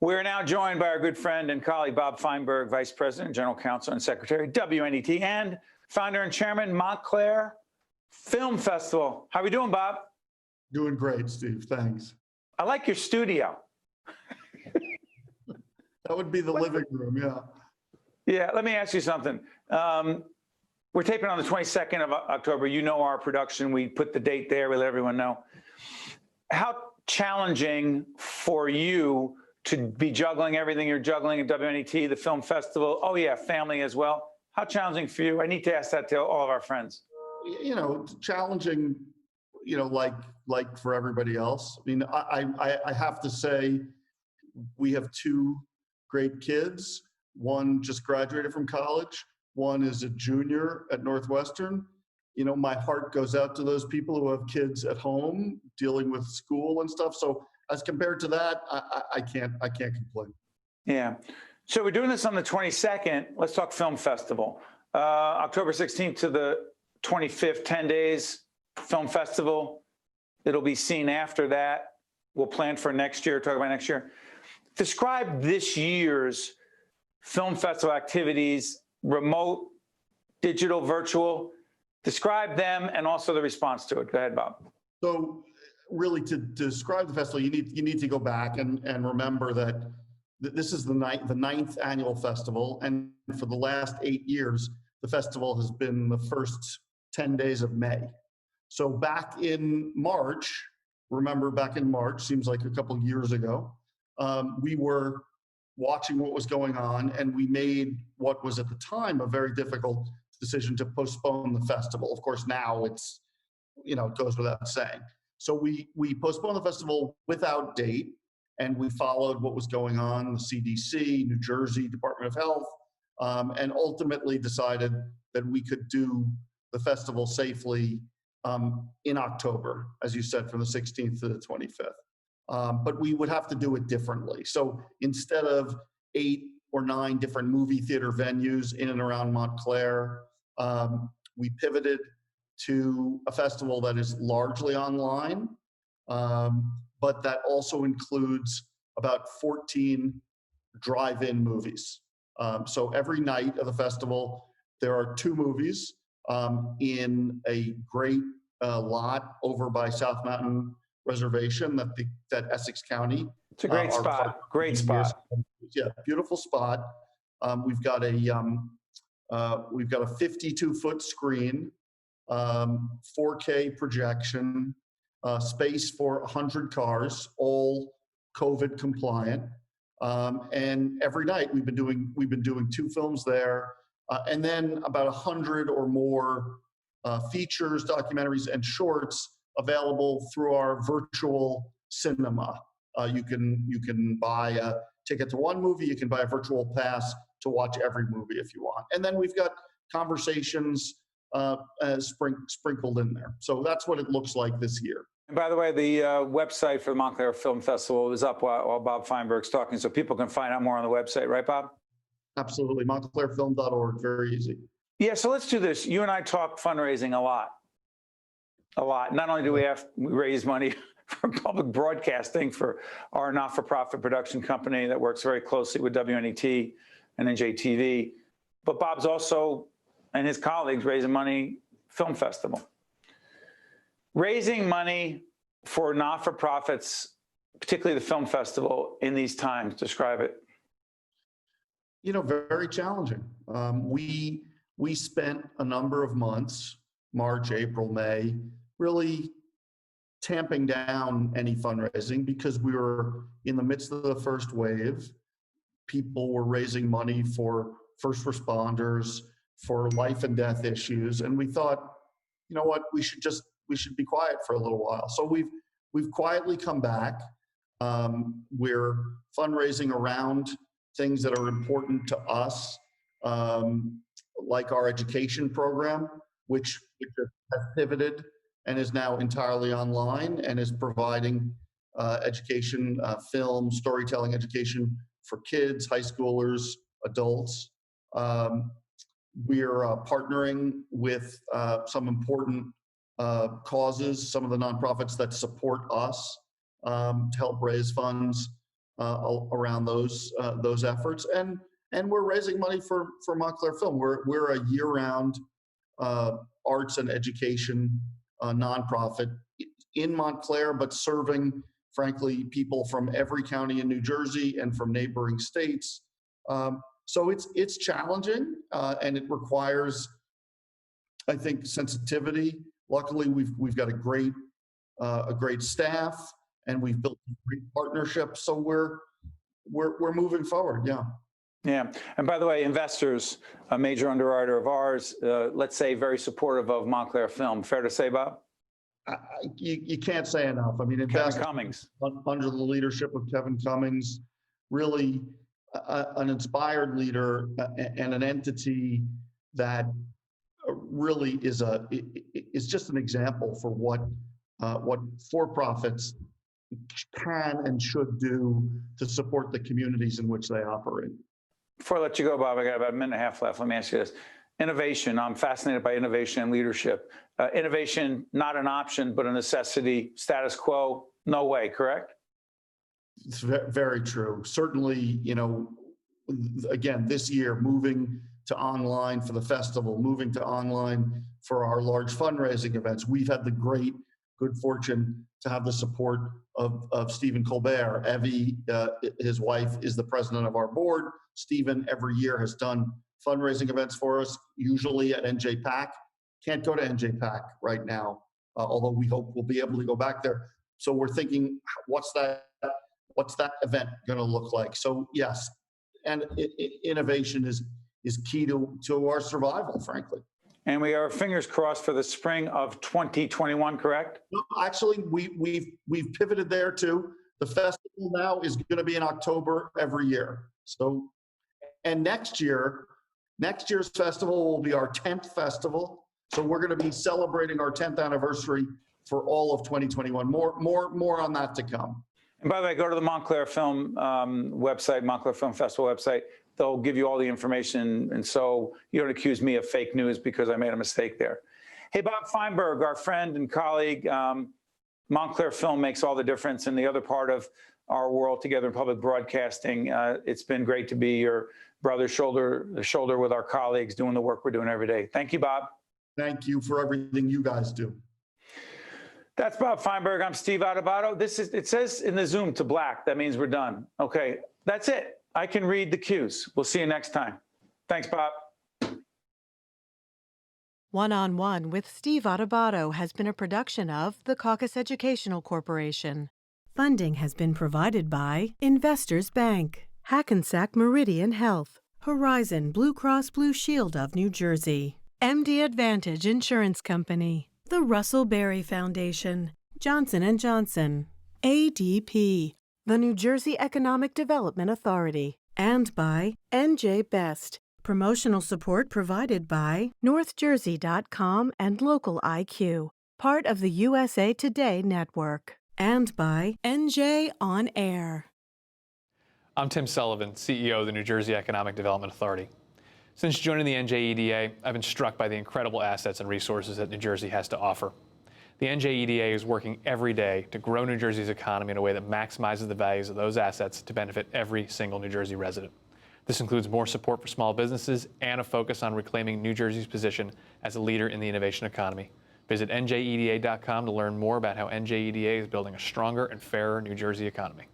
We're now joined by our good friend and colleague, Bob Feinberg, Vice President, General Counsel, and Secretary, WNET, and founder and chairman, Montclair Film Festival. How are we doing, Bob? Doing great, Steve. Thanks. I like your studio. That would be the living room, yeah. Yeah, let me ask you something. We're taping on the 22nd of October. You know our production. We put the date there. We let everyone know. How challenging for you to be juggling everything you're juggling at WNET, the film festival? Oh, yeah, family as well. How challenging for you? I need to ask that to all of our friends. You know, challenging, you know, like for everybody else. I mean, I have to say, we have two great kids. One just graduated from college. One is a junior at Northwestern. You know, my heart goes out to those people who have kids at home dealing with school and stuff. So as compared to that, I can't complain. Yeah. So we're doing this on the 22nd. Let's talk film festival. October 16th to the 25th, 10 days film festival. It'll be seen after that. We'll plan for next year, talk about next year. Describe this year's film festival activities, remote, digital, virtual. Describe them and also the response to it. Go ahead, Bob. So really, to describe the festival, you need to go back and remember that this is the ninth annual festival, and for the last 8 years, the festival has been the first 10 days of May. So back in March, remember back in March, seems like a couple years ago, we were watching what was going on, and we made what was at the time a very difficult decision to postpone the festival. Of course, now it's, you know, it goes without saying. So we postponed the festival without date, and we followed what was going on, the CDC, New Jersey Department of Health, and ultimately decided that we could do the festival safely in October, as you said, from the 16th to the 25th. But we would have to do it differently. So instead of 8 or 9 different movie theater venues in and around Montclair, we pivoted to a festival that is largely online, but that also includes about 14 drive-in movies. So every night of the festival, there are 2 movies in a great lot over by South Mountain Reservation that Essex County. It's a great spot. Great spot. Yeah, beautiful spot. We've got a 52-foot screen, 4K projection, space for 100 cars, all COVID compliant. And every night we've been doing 2 films there, and then about 100 or more features, documentaries, and shorts available through our virtual cinema. You can buy a ticket to one movie. You can buy a virtual pass to watch every movie if you want. And then we've got conversations sprinkled in there. So that's what it looks like this year. And by the way, the website for the Montclair Film Festival is up while Bob Feinberg's talking, so people can find out more on the website, right, Bob? Absolutely, montclairfilm.org, very easy. Yeah, so let's do this. You and I talk fundraising a lot. Not only do we raise money for public broadcasting for our not-for-profit production company that works very closely with WNET and NJTV, but Bob's also, and his colleagues, raising money film festival. Raising money for not-for-profits, particularly the film festival, in these times, describe it. You know, very challenging. We spent a number of months, March, April, May, really tamping down any fundraising because we were in the midst of the first wave. People were raising money for first responders, for life and death issues, and we thought, you know what, we should be quiet for a little while. So we've quietly come back. We're fundraising around things that are important to us, like our education program, which has pivoted and is now entirely online and is providing education, film, storytelling education for kids, high schoolers, adults. We're partnering with some important causes, some of the nonprofits that support us to help raise funds around those efforts, and we're raising money for Montclair Film. We're a year-round arts and education nonprofit in Montclair, but serving, frankly, people from every county in New Jersey and from neighboring states. So it's challenging, and it requires, I think, sensitivity. Luckily, we've got a great staff, and we've built great partnerships. So we're moving forward. Yeah. Yeah. And by the way, investors, a major underwriter of ours, let's say very supportive of Montclair Film. Fair to say, Bob? You can't say enough. I mean, Kevin Cummings, under the leadership of Kevin Cummings, really an inspired leader and an entity that really is just an example for what for-profits can and should do to support the communities in which they operate. Before I let you go, Bob, I got about a minute and a half left. Let me ask you this. Innovation, I'm fascinated by innovation and leadership. Innovation, not an option, but a necessity. Status quo, no way, correct? It's very true. Certainly, again, this year, moving to online for the festival, moving to online for our large fundraising events. We've had the good fortune to have the support of Stephen Colbert. Evie, his wife, is the president of our board. Stephen, every year, has done fundraising events for us, usually at NJPAC. Can't go to NJPAC right now, although we hope we'll be able to go back there. So we're thinking, what's that event going to look like? So yes, and innovation is key to our survival, frankly. And we are fingers crossed for the spring of 2021, correct? No, actually, we've pivoted there too. The festival now is going to be in October every year. So, and next year's festival will be our 10th festival. So we're going to be celebrating our 10th anniversary for all of 2021. More on that to come. And by the way, go to the Montclair Film website, Montclair Film Festival website. They'll give you all the information. And so you don't accuse me of fake news because I made a mistake there. Hey, Bob Feinberg, our friend and colleague, Montclair Film makes all the difference in the other part of our world together in public broadcasting. It's been great to be your brother shoulder to shoulder with our colleagues doing the work we're doing every day. Thank you, Bob. Thank you for everything you guys do. That's Bob Feinberg. I'm Steve Adubato. It says in the Zoom to black. That means we're done. Okay, that's it. I can read the cues. We'll see you next time. Thanks, Bob. One-on-One with Steve Adubato has been a production of the Caucus Educational Corporation. Funding has been provided by Investors Bank, Hackensack Meridian Health, Horizon Blue Cross Blue Shield of New Jersey, MD Advantage Insurance Company, the Russell Berry Foundation, Johnson & Johnson, ADP, the New Jersey Economic Development Authority, and by NJ Best. Promotional support provided by NorthJersey.com and Local IQ, part of the USA Today network, and by NJ On Air. I'm Tim Sullivan, CEO of the New Jersey Economic Development Authority. Since joining the NJEDA, I've been struck by the incredible assets and resources that New Jersey has to offer. The NJEDA is working every day to grow New Jersey's economy in a way that maximizes the values of those assets to benefit every single New Jersey resident. This includes more support for small businesses and a focus on reclaiming New Jersey's position as a leader in the innovation economy. Visit njeda.com to learn more about how NJEDA is building a stronger and fairer New Jersey economy.